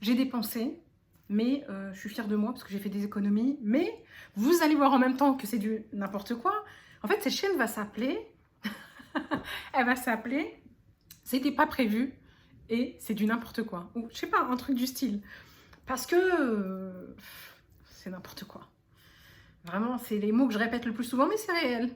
J'ai dépensé, mais je suis fière de moi parce que j'ai fait des économies. Mais vous allez voir en même temps que c'est du n'importe quoi. En fait, cette chaîne va s'appeler... Elle va s'appeler C'était pas prévu et c'est du n'importe quoi. Ou je sais pas, un truc du style. Parce que c'est n'importe quoi. Vraiment, c'est les mots que je répète le plus souvent, mais c'est réel.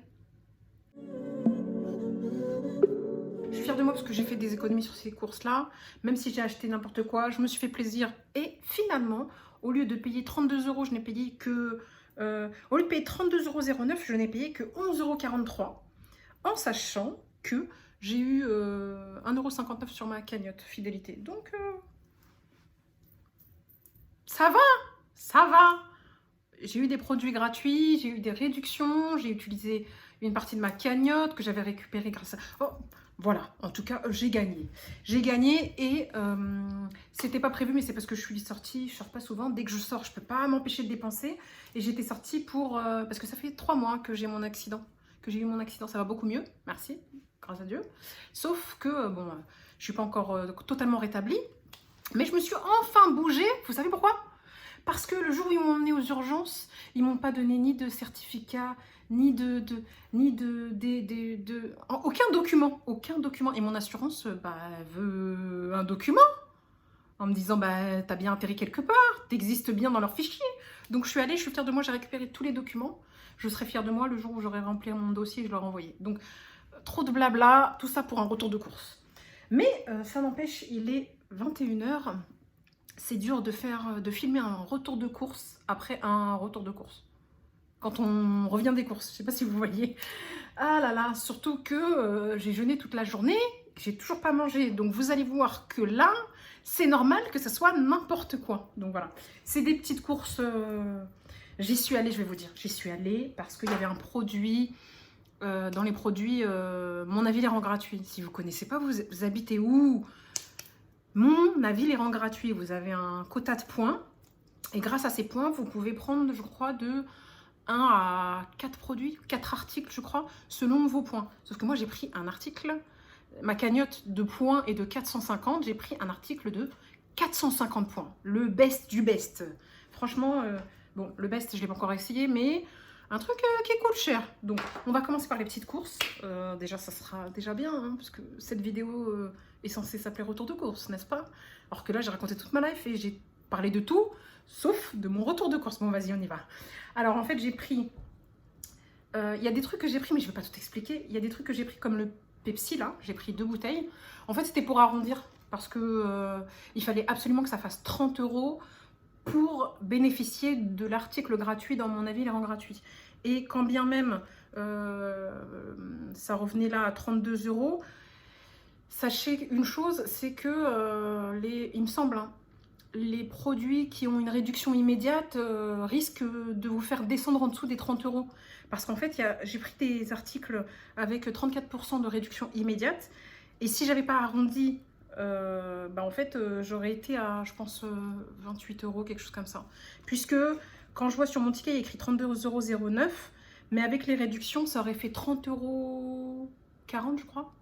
Je suis fière de moi parce que j'ai fait des économies sur ces courses-là. Même si j'ai acheté n'importe quoi, je me suis fait plaisir. Et finalement, au lieu de payer 32 euros, je n'ai payé que... au lieu de payer 32,09 €, je n'ai payé que 11,43 €. En sachant que j'ai eu 1,59 € sur ma cagnotte fidélité. Donc, ça va, ça va. J'ai eu des produits gratuits, j'ai eu des réductions, j'ai utilisé une partie de ma cagnotte que j'avais récupérée grâce à... Oh, voilà, en tout cas, j'ai gagné. J'ai gagné et c'était pas prévu, mais c'est parce que je suis sortie, je sors pas souvent. Dès que je sors, je peux pas m'empêcher de dépenser. Et j'étais sortie pour... parce que ça fait 3 mois que j'ai mon accident. Que j'ai eu mon accident, ça va beaucoup mieux, merci, grâce à Dieu. Sauf que, bon, je suis pas encore totalement rétablie. Mais je me suis enfin bougée. Vous savez pourquoi? Parce que le jour où ils m'ont emmené aux urgences, ils m'ont pas donné ni de certificat, ni aucun document, aucun document. Et mon assurance, veut un document en me disant, t'as bien atterri quelque part, t'existes bien dans leur fichier. Donc je suis allée, je suis fière de moi, j'ai récupéré tous les documents. Je serai fière de moi le jour où j'aurai rempli mon dossier et je leur envoyé. Donc trop de blabla, tout ça pour un retour de course. Mais ça n'empêche, il est 21 h. C'est dur de filmer un retour de course après un retour de course. Quand on revient des courses, je ne sais pas si vous voyez. Ah là là, surtout que j'ai jeûné toute la journée, j'ai toujours pas mangé. Donc vous allez voir que là, c'est normal que ça soit n'importe quoi. Donc voilà, c'est des petites courses. J'y suis allée, je vais vous dire. J'y suis allée parce qu'il y avait un produit... dans les produits, mon avis les rend gratuits. Si vous ne connaissez pas, vous habitez où? Mon avis les rend gratuits. Vous avez un quota de points. Et grâce à ces points, vous pouvez prendre, je crois, de 1 à 4 produits, 4 articles, je crois, selon vos points. Sauf que moi, j'ai pris un article, ma cagnotte de points est de 450, j'ai pris un article de 450 points. Le best du best. Franchement, bon, le best, je ne l'ai pas encore essayé, mais un truc qui coûte cher. Donc, on va commencer par les petites courses. Déjà, ça sera déjà bien, hein, parce que cette vidéo est censée s'appeler retour de course, n'est-ce pas? Alors que là, j'ai raconté toute ma life et j'ai parlé de tout, sauf de mon retour de course. Bon, vas-y, on y va. Alors, en fait, j'ai pris... Il y a des trucs que j'ai pris, mais je ne vais pas tout expliquer. Il y a des trucs que j'ai pris comme le Pepsi, là. J'ai pris 2 bouteilles. En fait, c'était pour arrondir, parce que il fallait absolument que ça fasse 30 € pour bénéficier de l'article gratuit, dans mon avis, les rend gratuits. Et quand bien même ça revenait là à 32 €, sachez une chose, c'est que il me semble, hein, les produits qui ont une réduction immédiate risquent de vous faire descendre en dessous des 30 €. Parce qu'en fait, j'ai pris des articles avec 34 % de réduction immédiate. Et si j'avais pas arrondi, en fait, j'aurais été à, je pense, 28 €, quelque chose comme ça. Puisque quand je vois sur mon ticket, il y a écrit 32,09 €, mais avec les réductions, ça aurait fait 30,40 €, je crois,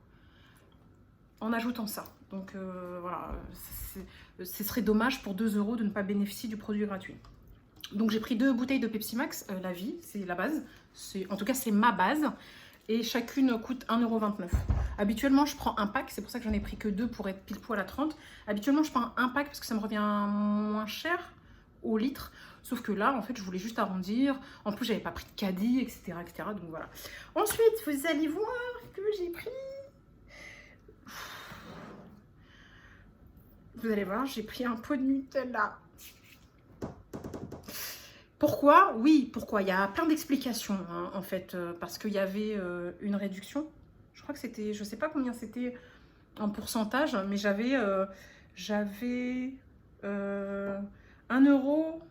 en ajoutant ça. Donc voilà, ce serait dommage pour 2 € de ne pas bénéficier du produit gratuit. Donc j'ai pris 2 bouteilles de Pepsi Max, la vie, c'est la base. En tout cas, c'est ma base. Et chacune coûte 1,29 €. Habituellement, je prends un pack, c'est pour ça que j'en ai pris que 2 pour être pile poil à 30. Habituellement, je prends un pack parce que ça me revient moins cher au litre. Sauf que là, en fait, je voulais juste arrondir. En plus, j'avais pas pris de caddie, etc., etc. Donc voilà. Ensuite, vous allez voir que j'ai pris... Vous allez voir, j'ai pris un pot de Nutella. Pourquoi? Oui, pourquoi? Il y a plein d'explications, hein, en fait, parce qu'il y avait une réduction. Je crois que c'était, je sais pas combien c'était en pourcentage, mais j'avais 1 €,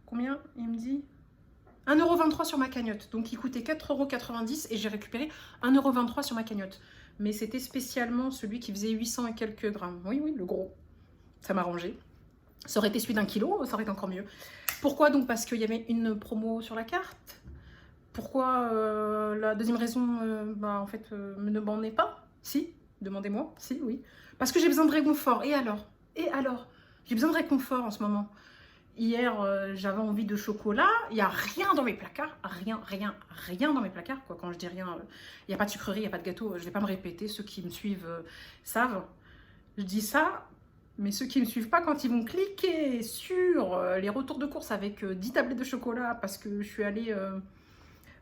combien il me dit? 1,23 € sur ma cagnotte. Donc il coûtait 4,90 € et j'ai récupéré 1,23 € sur ma cagnotte. Mais c'était spécialement celui qui faisait 800 et quelques grammes. Oui, oui, le gros. Ça m'a arrangé. Ça aurait été celui d'1 kilo, ça aurait été encore mieux. Pourquoi? Donc parce qu'il y avait une promo sur la carte. Pourquoi? La deuxième raison, en fait, me demandez pas. Si, demandez-moi. Si, oui. Parce que j'ai besoin de réconfort. Et alors? Et alors? J'ai besoin de réconfort en ce moment. Hier, j'avais envie de chocolat. Il n'y a rien dans mes placards. Rien dans mes placards. Quoi. Quand je dis rien, il n'y a pas de sucrerie, il n'y a pas de gâteau. Je ne vais pas me répéter. Ceux qui me suivent savent. Je dis ça, mais ceux qui ne me suivent pas, quand ils vont cliquer sur les retours de course avec 10 tablettes de chocolat, parce que je suis allée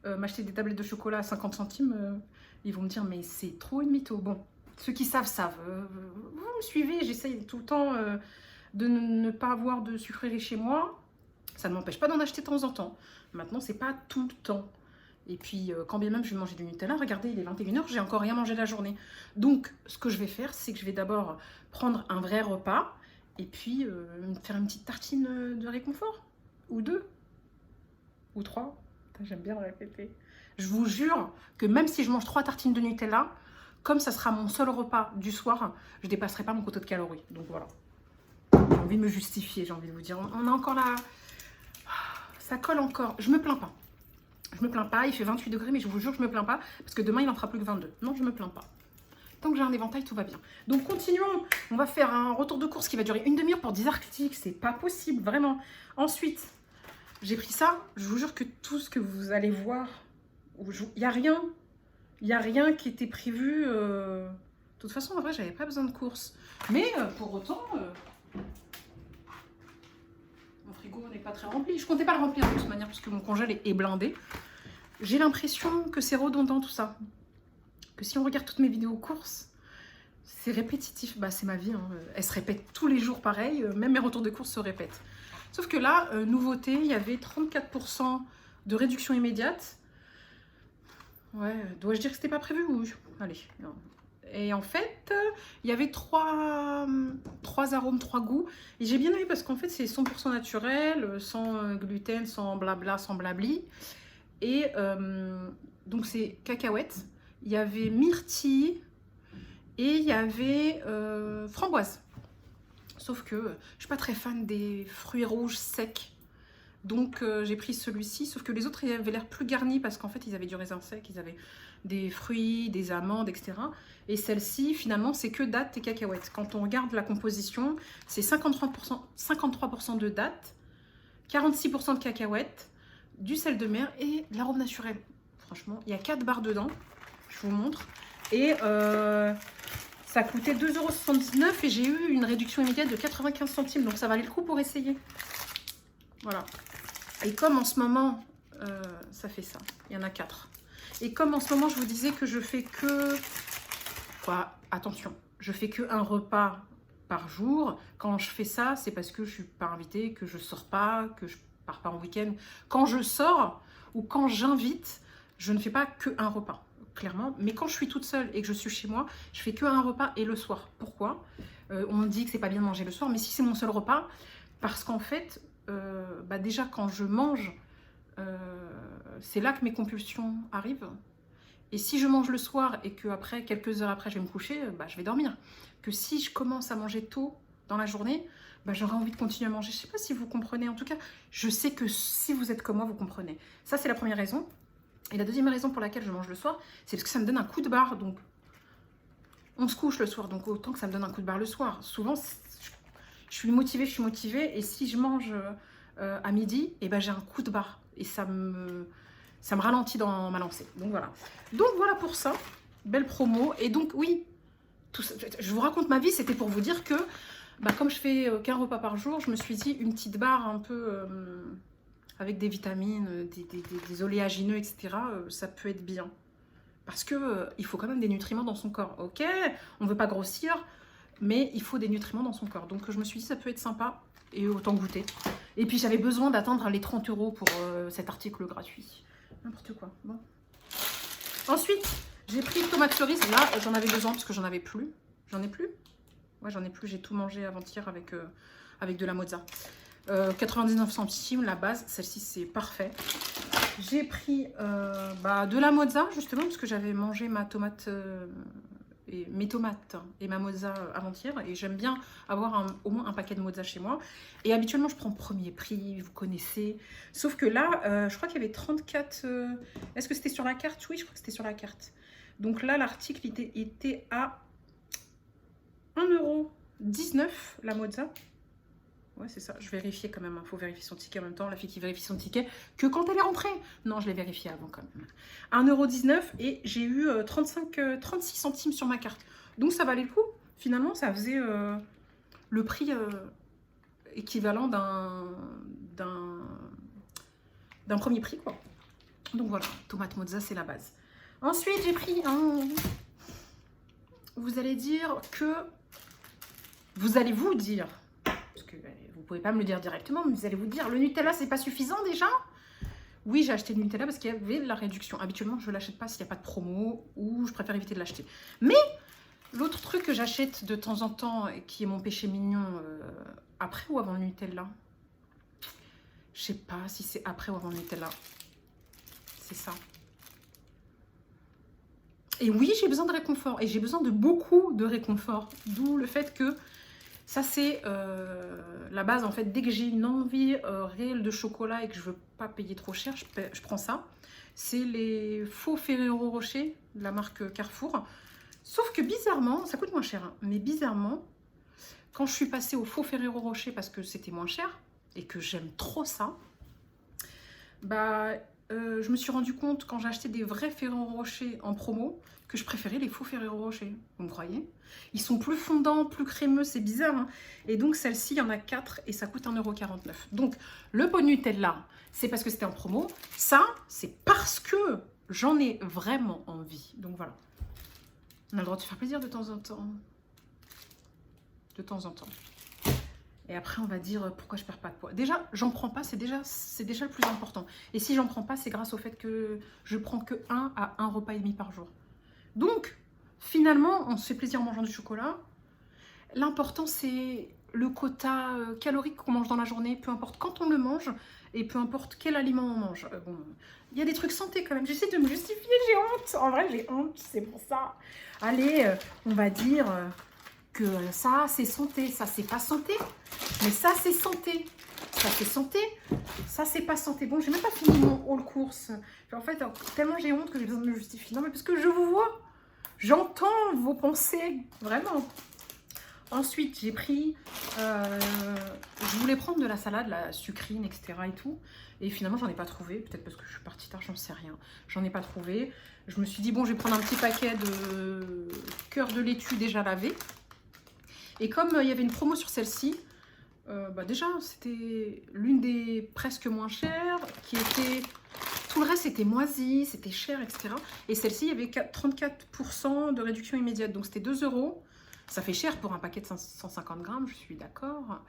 m'acheter des tablettes de chocolat à 50 centimes, ils vont me dire, mais c'est trop une mytho. Bon, ceux qui savent, savent. Vous me suivez, j'essaye tout le temps de ne pas avoir de sucrerie chez moi. Ça ne m'empêche pas d'en acheter de temps en temps. Maintenant, c'est pas tout le temps. Et puis, quand bien même je vais manger du Nutella, regardez, il est 21h, j'ai encore rien mangé la journée. Donc, ce que je vais faire, c'est que je vais d'abord prendre un vrai repas et puis me faire une petite tartine de réconfort. Ou 2. Ou 3. J'aime bien le répéter. Je vous jure que même si je mange 3 tartines de Nutella, comme ça sera mon seul repas du soir, je ne dépasserai pas mon quota de calories. Donc voilà. J'ai envie de me justifier, j'ai envie de vous dire. On a encore la... Ça colle encore. Je me plains pas. Je me plains pas, il fait 28 degrés, mais je vous jure que je me plains pas, parce que demain il en fera plus que 22. Non, je me plains pas. Tant que j'ai un éventail, tout va bien. Donc continuons. On va faire un retour de course qui va durer une demi-heure pour 10 articles. C'est pas possible, vraiment. Ensuite, j'ai pris ça. Je vous jure que tout ce que vous allez voir, il n'y a rien. Il n'y a rien qui était prévu. De toute façon, en vrai, j'avais pas besoin de course. Mais pour autant, mon frigo n'est pas très rempli. Je comptais pas le remplir de toute manière, parce que mon congèle est blindé. J'ai l'impression que c'est redondant tout ça. Que si on regarde toutes mes vidéos courses, c'est répétitif. Bah, c'est ma vie. Hein. Elle se répète tous les jours pareil. Même mes retours de course se répètent. Sauf que là, nouveauté, il y avait 34% de réduction immédiate. Ouais, dois-je dire que c'était pas prévu? Oui. Allez. Et en fait, il y avait trois arômes, 3 goûts. Et j'ai bien aimé parce qu'en fait, c'est 100% naturel, sans gluten, sans blabla, sans blabli. Et donc, c'est cacahuète. Il y avait myrtille et il y avait framboise. Sauf que je ne suis pas très fan des fruits rouges secs. Donc j'ai pris celui-ci. Sauf que les autres ils avaient l'air plus garnis parce qu'en fait ils avaient du raisin sec, ils avaient des fruits, des amandes, etc. Et celle-ci finalement c'est que dattes et cacahuètes. Quand on regarde la composition, c'est 53% de dattes, 46% de cacahuètes, du sel de mer et de l'arôme naturel. Franchement, il y a 4 barres dedans. Je vous montre. Et ça coûtait 2,79 € et j'ai eu une réduction immédiate de 95 centimes. Donc ça valait le coup pour essayer. Voilà. Et comme en ce moment, ça fait ça. Il y en a 4. Et comme en ce moment, je vous disais que je fais que... Quoi, attention, je fais que un repas par jour. Quand je fais ça, c'est parce que je suis pas invitée, que je sors pas, que je pars pas en week-end. Quand je sors ou quand j'invite, je ne fais pas que un repas, clairement. Mais quand je suis toute seule et que je suis chez moi, je fais que un repas et le soir. Pourquoi? On me dit que c'est pas bien de manger le soir, mais si c'est mon seul repas, parce qu'en fait, bah déjà quand je mange, c'est là que mes compulsions arrivent. Et si je mange le soir et que après, quelques heures après, je vais me coucher, bah, je vais dormir. Que si je commence à manger tôt dans la journée, bah, j'aurai envie de continuer à manger. Je ne sais pas si vous comprenez. En tout cas, je sais que si vous êtes comme moi, vous comprenez. Ça, c'est la première raison. Et la deuxième raison pour laquelle je mange le soir, c'est parce que ça me donne un coup de barre. Donc, on se couche le soir, donc autant que ça me donne un coup de barre le soir. Souvent, je suis motivée. Et si je mange à midi, et ben, j'ai un coup de barre. Et ça me ralentit dans ma lancée. Donc voilà pour ça. Belle promo. Et donc oui, tout ça, je vous raconte ma vie, c'était pour vous dire que bah, comme je fais qu'un repas par jour, je me suis dit une petite barre un peu avec des vitamines, des oléagineux, etc. Ça peut être bien. Parce que il faut quand même des nutriments dans son corps. Ok, on ne veut pas grossir, mais il faut des nutriments dans son corps. Donc je me suis dit ça peut être sympa et autant goûter. Et puis j'avais besoin d'atteindre les 30 € pour cet article gratuit. N'importe quoi. Bon. Ensuite, j'ai pris tomate cerise. Là, j'en avais besoin parce que j'en avais plus. J'en ai plus? Ouais, j'en ai plus. J'ai tout mangé avant-hier avec de la mozza. 99 centimes, la base. Celle-ci, c'est parfait. J'ai pris de la mozza, justement, parce que j'avais mangé ma tomate... mes tomates et ma mozza avant-hier et j'aime bien avoir au moins un paquet de mozza chez moi et habituellement je prends premier prix, vous connaissez, sauf que là je crois qu'il y avait 34 est-ce que c'était sur la carte? Oui, je crois que c'était sur la carte. Donc là l'article était à 1,19 € la mozza Ouais, c'est ça. Je vérifiais quand même. Il faut vérifier son ticket en même temps. La fille qui vérifie son ticket que quand elle est rentrée. Non, je l'ai vérifié avant quand même. 1,19 € et j'ai eu 36 centimes sur ma carte. Donc ça valait le coup. Finalement, ça faisait le prix équivalent d'un premier prix, quoi. Donc voilà, tomate mozza, c'est la base. Ensuite, j'ai pris un... Vous allez dire que... Vous allez vous dire... Parce que vous pouvez pas me le dire directement, mais vous allez vous dire, le Nutella, c'est pas suffisant déjà? Oui, j'ai acheté le Nutella parce qu'il y avait de la réduction. Habituellement, je ne l'achète pas s'il n'y a pas de promo ou je préfère éviter de l'acheter. Mais l'autre truc que j'achète de temps en temps, et qui est mon péché mignon, après ou avant le Nutella? Je sais pas si c'est après ou avant le Nutella. C'est ça. Et oui, j'ai besoin de réconfort. Et j'ai besoin de beaucoup de réconfort. D'où le fait que ça, c'est la base, en fait. Dès que j'ai une envie réelle de chocolat et que je veux pas payer trop cher, je prends ça. C'est les faux Ferrero Rocher de la marque Carrefour. Sauf que bizarrement, ça coûte moins cher. Hein, mais bizarrement, quand je suis passée au faux Ferrero Rocher parce que c'était moins cher et que j'aime trop ça, bah... je me suis rendu compte quand j'ai acheté des vrais Ferrero Rocher en promo que je préférais les faux Ferrero Rocher. Vous me croyez? Ils sont plus fondants, plus crémeux, c'est bizarre. Hein, et donc celle-ci, il y en a 4 et ça coûte 1,49 €. Donc le pot de Nutella, c'est parce que c'était en promo. Ça, c'est parce que j'en ai vraiment envie. Donc voilà. On a le droit de se faire plaisir de temps en temps. De temps en temps. Et après, on va dire pourquoi je perds pas de poids. Déjà, j'en prends pas, c'est déjà le plus important. Et si j'en prends pas, c'est grâce au fait que je prends que 1 à 1 repas et demi par jour. Donc, finalement, on se fait plaisir en mangeant du chocolat. L'important, c'est le quota calorique qu'on mange dans la journée, peu importe quand on le mange et peu importe quel aliment on mange. Bon, il y a des trucs santé quand même. J'essaie de me justifier, j'ai honte. En vrai, j'ai honte, c'est pour ça. Allez, on va dire... que ça, c'est santé, ça, c'est pas santé. Mais ça, c'est santé. Ça, c'est santé. Ça, c'est pas santé. Bon, j'ai même pas fini mon haul course. En fait, tellement j'ai honte que j'ai besoin de me justifier. Non, mais parce que je vous vois. J'entends vos pensées. Vraiment. Ensuite, j'ai pris... je voulais prendre de la salade, la sucrine, etc. et tout. Et finalement, j'en ai pas trouvé. Peut-être parce que je suis partie tard, j'en sais rien. J'en ai pas trouvé. Je me suis dit, bon, je vais prendre un petit paquet de cœur de laitue déjà lavé. Et comme il y avait une promo sur celle-ci, bah déjà, c'était l'une des presque moins chères, qui était... Tout le reste, c'était moisi, c'était cher, etc. Et celle-ci, il y avait 34% de réduction immédiate. Donc, c'était 2 €. Ça fait cher pour un paquet de 150 grammes, je suis d'accord.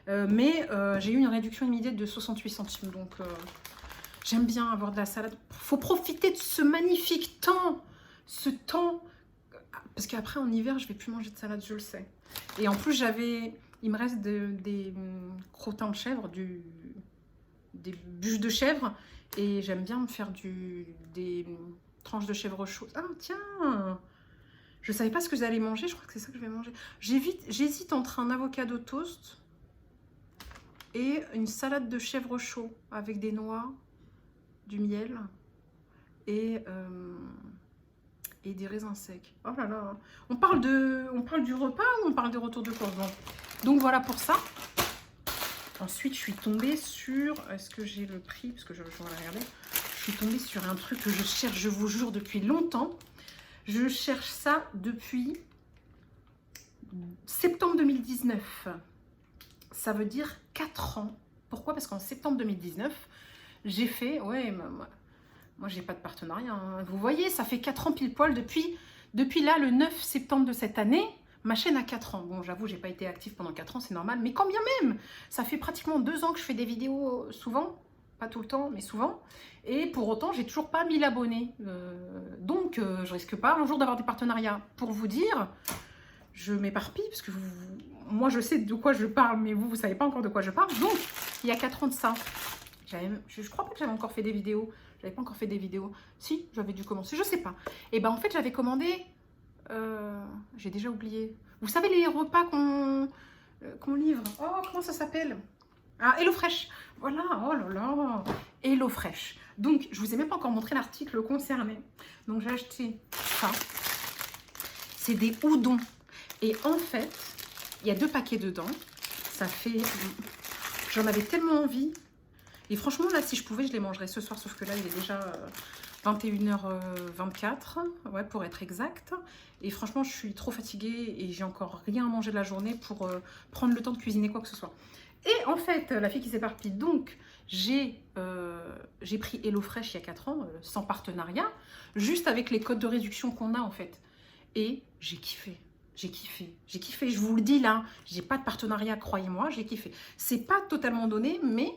Mais j'ai eu une réduction immédiate de 68 centimes. Donc, j'aime bien avoir de la salade. Il faut profiter de ce magnifique temps. Ce temps... Parce qu'après, en hiver, je ne vais plus manger de salade, je le sais. Et en plus, il me reste des crottins de chèvre, des bûches de chèvre. Et j'aime bien me faire des tranches de chèvre chaudes. Ah, tiens! Je ne savais pas ce que j'allais manger. Je crois que c'est ça que je vais manger. J'hésite entre un avocado toast et une salade de chèvre chaud avec des noix, du miel et des raisins secs. Oh là là. On parle du repas ou on parle du retour de course? Donc voilà pour ça. Ensuite, je suis tombée sur... Est-ce que j'ai le prix? Parce que je vais regarder. Je suis tombée sur un truc que je cherche, je vous jure, depuis longtemps. Je cherche ça depuis septembre 2019. Ça veut dire 4 ans. Pourquoi? Parce qu'en septembre 2019, j'ai fait... Ouais, moi, j'ai pas de partenariat. Hein. Vous voyez, ça fait 4 ans pile poil depuis là, le 9 septembre de cette année. Ma chaîne a 4 ans. Bon, j'avoue, j'ai pas été active pendant 4 ans, c'est normal. Mais quand bien même, ça fait pratiquement 2 ans que je fais des vidéos souvent. Pas tout le temps, mais souvent. Et pour autant, j'ai toujours pas 1000 abonnés. Donc, je risque pas un jour d'avoir des partenariats. Pour vous dire, je m'éparpille, parce que moi, je sais de quoi je parle, mais vous savez pas encore de quoi je parle. Donc, il y a 4 ans de ça. Je crois pas que j'avais encore fait des vidéos. J'avais pas encore fait des vidéos. Si, j'avais dû commencer, je sais pas. Et ben en fait, j'avais commandé... j'ai déjà oublié. Vous savez les repas qu'on livre? Oh, comment ça s'appelle? Ah, HelloFresh. Voilà, oh là là. HelloFresh. Donc, je vous ai même pas encore montré l'article concerné. Donc, j'ai acheté ça. C'est des udons. Et en fait, il y a 2 paquets dedans. Ça fait... J'en avais tellement envie. Et franchement, là, si je pouvais, je les mangerais ce soir. Sauf que là, il est déjà 21h24, ouais, pour être exact. Et franchement, je suis trop fatiguée et j'ai encore rien à manger de la journée pour prendre le temps de cuisiner quoi que ce soit. Et en fait, la fille qui s'éparpille, donc, j'ai pris HelloFresh il y a 4 ans, sans partenariat, juste avec les codes de réduction qu'on a, en fait. Et j'ai kiffé. J'ai kiffé, je vous le dis là, j'ai pas de partenariat, croyez-moi, j'ai kiffé. C'est pas totalement donné, mais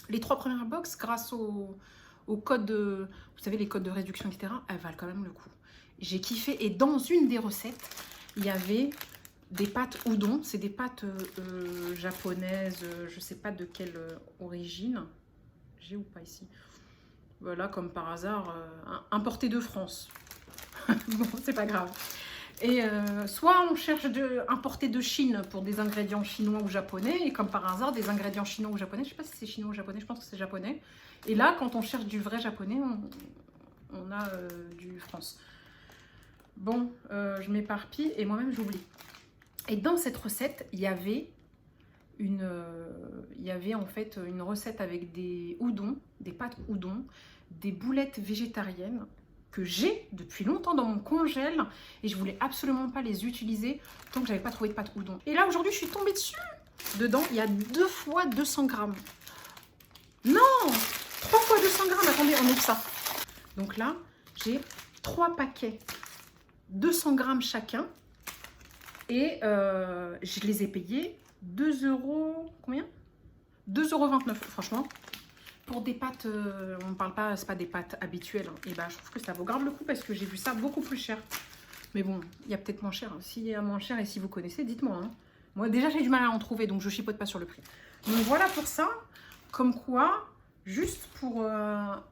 les 3 premières box, grâce au code de, vous savez, les codes de réduction, etc., elles valent quand même le coup. J'ai kiffé, et dans une des recettes, il y avait des pâtes udon, c'est des pâtes japonaises, je sais pas de quelle origine, j'ai ou pas ici, voilà, comme par hasard, importées de France. Bon, c'est pas grave. Et soit on cherche importer de Chine pour des ingrédients chinois ou japonais, et comme par hasard, des ingrédients chinois ou japonais, je sais pas si c'est chinois ou japonais, je pense que c'est japonais. Et là, quand on cherche du vrai japonais, on a du France. Bon, je m'éparpille et moi-même j'oublie. Et dans cette recette, il y avait en fait une recette avec des udon, des pâtes udon, des boulettes végétariennes, que j'ai depuis longtemps dans mon congèle et je voulais absolument pas les utiliser tant que j'avais pas trouvé de pâte udon. Et là aujourd'hui je suis tombée dessus. Dedans il y a 2 fois 200 grammes. Non, 3 fois 200 grammes. Attendez, on ouvre ça. Donc là j'ai 3 paquets, 200 grammes chacun, et je les ai payés 2 euros. Combien? 2,29 €. Franchement, pour des pâtes, on ne parle pas, c'est pas des pâtes habituelles. Hein. Et ben, je trouve que ça vaut grave le coup parce que j'ai vu ça beaucoup plus cher. Mais bon, il y a peut-être moins cher. Hein. S'il y a moins cher et si vous connaissez, dites-moi. Hein. Moi, déjà, j'ai du mal à en trouver, donc je chipote pas sur le prix. Donc voilà pour ça. Comme quoi, juste pour un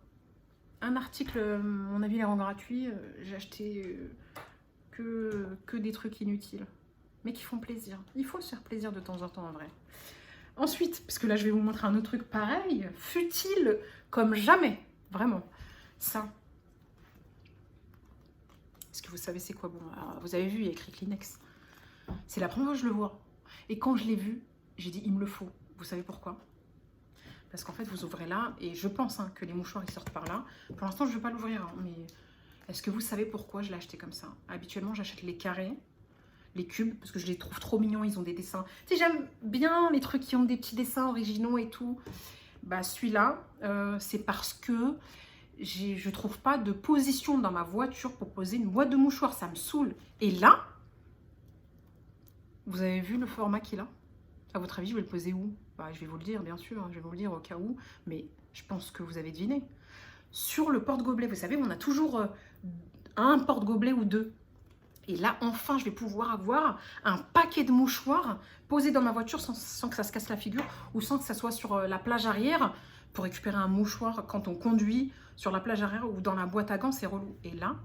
article, mon avis, les rend gratuits, j'ai acheté que des trucs inutiles. Mais qui font plaisir. Il faut se faire plaisir de temps en temps, en vrai. Ensuite, parce que là, je vais vous montrer un autre truc pareil, futile comme jamais, vraiment. Ça. Est-ce que vous savez c'est quoi? Bon, alors, vous avez vu, il y a écrit Kleenex. C'est la première fois que je le vois. Et quand je l'ai vu, j'ai dit, il me le faut. Vous savez pourquoi? Parce qu'en fait, vous ouvrez là, et je pense que les mouchoirs, ils sortent par là. Pour l'instant, je ne vais pas l'ouvrir, hein, mais est-ce que vous savez pourquoi je l'ai acheté comme ça? Habituellement, j'achète les carrés, les cubes, parce que je les trouve trop mignons, ils ont des dessins. Tu sais, j'aime bien les trucs qui ont des petits dessins originaux et tout. Bah, celui-là, c'est parce que je trouve pas de position dans ma voiture pour poser une boîte de mouchoirs, ça me saoule. Et là, vous avez vu le format qu'il a? À votre avis, je vais le poser où? Bah, je vais vous le dire, bien sûr, je vais vous le dire au cas où, mais je pense que vous avez deviné. Sur le porte-gobelet, vous savez, on a toujours un porte-gobelet ou 2. Et là, enfin, je vais pouvoir avoir un paquet de mouchoirs posés dans ma voiture sans que ça se casse la figure ou sans que ça soit sur la plage arrière pour récupérer un mouchoir quand on conduit sur la plage arrière ou dans la boîte à gants, c'est relou. Et là,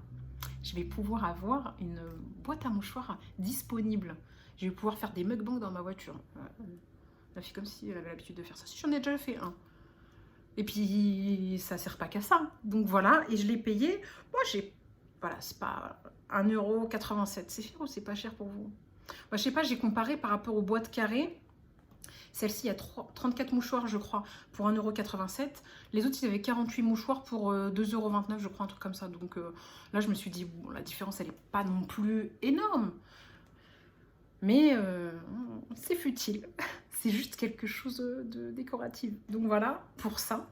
je vais pouvoir avoir une boîte à mouchoirs disponible. Je vais pouvoir faire des mukbangs dans ma voiture. La fille comme si elle avait l'habitude de faire ça. Si j'en ai déjà fait un. Et puis, ça sert pas qu'à ça. Donc voilà, et je l'ai payé. Moi, voilà, c'est pas 1,87 €. C'est cher ou c'est pas cher pour vous? Moi, je sais pas, j'ai comparé par rapport aux boîtes carrées. Celle-ci, il y a 34 mouchoirs, je crois, pour 1,87 €. Les autres, ils avaient 48 mouchoirs pour 2,29 €, je crois, un truc comme ça. Donc là, je me suis dit, bon, la différence, elle n'est pas non plus énorme. Mais c'est futile. C'est juste quelque chose de décoratif. Donc voilà, pour ça.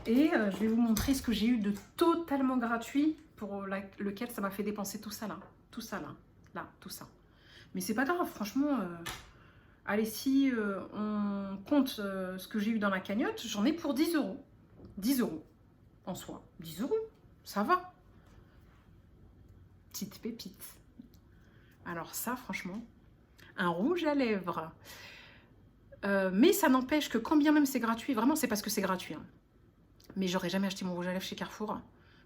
Et je vais vous montrer ce que j'ai eu de totalement gratuit pour lequel ça m'a fait dépenser tout ça là. Tout ça là. Là, tout ça. Mais c'est pas grave, franchement. Allez, si on compte ce que j'ai eu dans la cagnotte, j'en ai pour 10 €. 10 € en soi. 10 €, ça va. Petite pépite. Alors ça, franchement, un rouge à lèvres. Mais ça n'empêche que quand bien même c'est gratuit, vraiment c'est parce que c'est gratuit. Hein. Mais j'aurais jamais acheté mon rouge à lèvres chez Carrefour.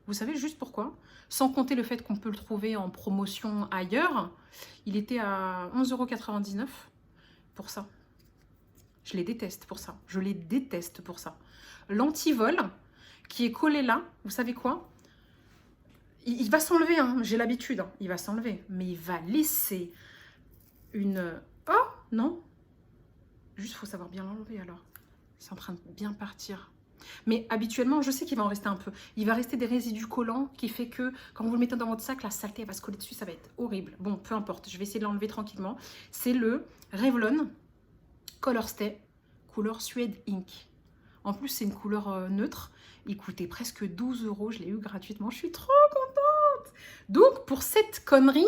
Vous savez juste pourquoi? Sans compter le fait qu'on peut le trouver en promotion ailleurs. Il était à 11,99 € pour ça. Je les déteste pour ça. Je les déteste pour ça. L'antivol qui est collé là, vous savez quoi? Il va s'enlever, hein, j'ai l'habitude. Hein, il va s'enlever. Mais il va laisser une... Oh, non. Juste, faut savoir bien l'enlever alors. C'est en train de bien partir. Mais habituellement, je sais qu'il va en rester un peu. Il va rester des résidus collants qui fait que quand vous le mettez dans votre sac, la saleté elle va se coller dessus, ça va être horrible. Bon, peu importe, je vais essayer de l'enlever tranquillement. C'est le Revlon Color Stay couleur Suede Ink. En plus, c'est une couleur neutre. Il coûtait presque 12 €. Je l'ai eu gratuitement. Je suis trop contente. Donc, pour cette connerie,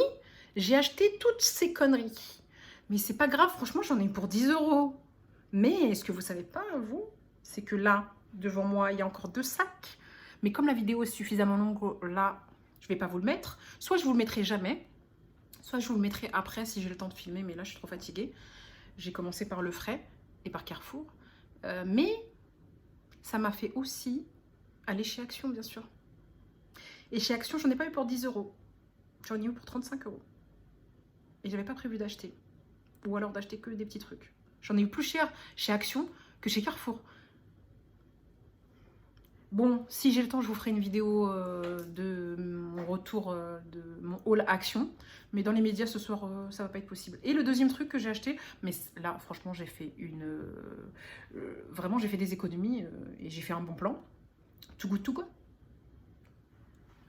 j'ai acheté toutes ces conneries. Mais c'est pas grave, franchement, j'en ai eu pour 10 €. Mais ce que vous savez pas, vous, c'est que là, devant moi, il y a encore 2 sacs. Mais comme la vidéo est suffisamment longue, là, je vais pas vous le mettre. Soit je vous le mettrai jamais, soit je vous le mettrai après si j'ai le temps de filmer. Mais là, je suis trop fatiguée. J'ai commencé par Le Frais et par Carrefour. Mais ça m'a fait aussi aller chez Action, bien sûr. Et chez Action, j'en ai pas eu pour 10 €. J'en ai eu pour 35 €. Et j'avais pas prévu d'acheter. Ou alors d'acheter que des petits trucs. J'en ai eu plus cher chez Action que chez Carrefour. Bon, si j'ai le temps, je vous ferai une vidéo de mon retour de mon haul Action. Mais dans les médias, ce soir, ça va pas être possible. Et le deuxième truc que j'ai acheté, mais là, franchement, j'ai fait vraiment, j'ai fait des économies et j'ai fait un bon plan. Too Good To Go.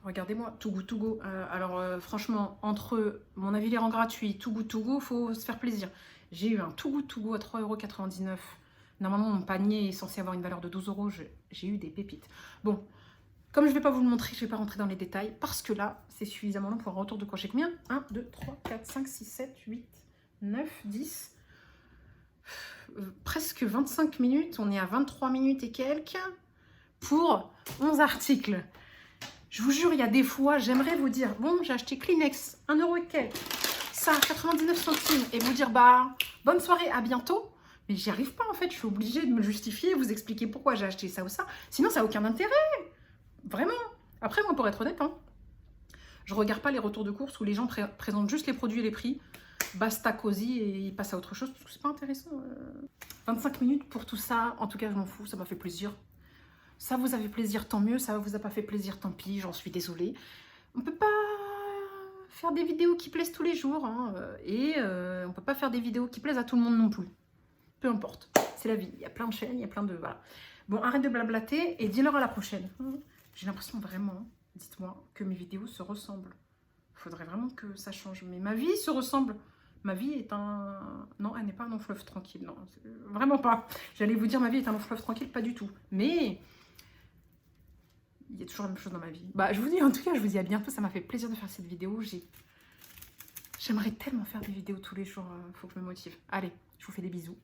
Regardez-moi, Too Good To Go. Alors, franchement, entre mon avis les rend gratuits, Too Good To Go, faut se faire plaisir. J'ai eu un Too Good To Go à 3,99 €. Normalement, mon panier est censé avoir une valeur de 12 €. J'ai eu des pépites. Bon, comme je ne vais pas vous le montrer, je ne vais pas rentrer dans les détails parce que là, c'est suffisamment long pour un retour de crochet. Combien 1, 2, 3, 4, 5, 6, 7, 8, 9, 10. Presque 25 minutes. On est à 23 minutes et quelques pour 11 articles. Je vous jure, il y a des fois, j'aimerais vous dire, bon, j'ai acheté Kleenex, 1 € et quelques. Ça, 99 centimes. Et vous dire, bah, bonne soirée, à bientôt. Mais j'y arrive pas en fait, je suis obligée de me justifier, vous expliquer pourquoi j'ai acheté ça ou ça. Sinon, ça n'a aucun intérêt. Vraiment. Après, moi, pour être honnête, hein, je regarde pas les retours de course où les gens présentent juste les produits et les prix. Basta cosy et ils passent à autre chose parce que c'est pas intéressant. 25 minutes pour tout ça. En tout cas, je m'en fous, ça m'a fait plaisir. Ça vous a fait plaisir, tant mieux. Ça vous a pas fait plaisir, tant pis, j'en suis désolée. On peut pas faire des vidéos qui plaisent tous les jours. Hein, et on peut pas faire des vidéos qui plaisent à tout le monde non plus. Peu importe, c'est la vie. Il y a plein de chaînes, il y a plein de... Voilà. Bon, arrête de blablater et dis-leur à la prochaine. J'ai l'impression vraiment, dites-moi, que mes vidéos se ressemblent. Il faudrait vraiment que ça change. Mais ma vie se ressemble. Ma vie est un... Non, elle n'est pas un long fleuve tranquille. Non, vraiment pas. J'allais vous dire ma vie est un long fleuve tranquille, pas du tout. Mais il y a toujours la même chose dans ma vie. Bah, je vous dis, en tout cas, je vous dis à bientôt. Ça m'a fait plaisir de faire cette vidéo. J'aimerais tellement faire des vidéos tous les jours. Faut que je me motive. Allez, je vous fais des bisous.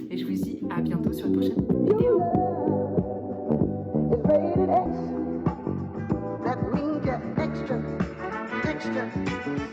Et je vous dis à bientôt sur une prochaine vidéo. That means you're extra, extra.